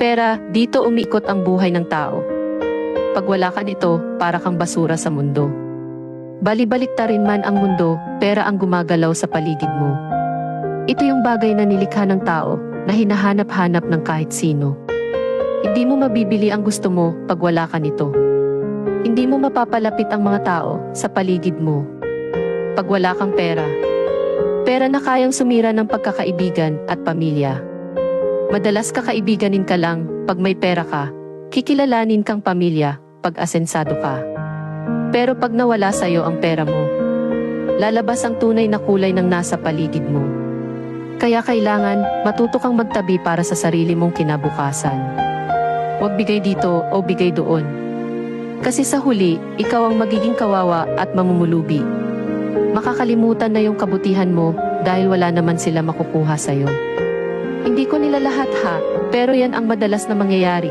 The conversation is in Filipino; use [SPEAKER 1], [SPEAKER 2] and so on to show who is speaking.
[SPEAKER 1] pera, dito umiikot ang buhay ng tao. Pag wala ka nito, para kang basura sa mundo. Bali-baliktarin man ang mundo, pera ang gumagalaw sa paligid mo. Ito yung bagay na nilikha ng tao, na hinahanap-hanap ng kahit sino. Hindi mo mabibili ang gusto mo pag wala ka nito. Hindi mo mapapalapit ang mga tao sa paligid mo pag wala kang pera. Pera na kayang sumira ng pagkakaibigan at pamilya. Madalas kakaibiganin ka lang pag may pera ka, kikilalanin kang pamilya pag asensado ka. Pero pag nawala sa'yo ang pera mo, lalabas ang tunay na kulay ng nasa paligid mo. Kaya kailangan matuto kang magtabi para sa sarili mong kinabukasan. Huwag bigay dito o bigay doon. Kasi sa huli, ikaw ang magiging kawawa at mamumulubi. Makakalimutan na yung kabutihan mo dahil wala naman sila makukuha sa'yo. Hindi ko nila lahat ha, pero yan ang madalas na mangyayari.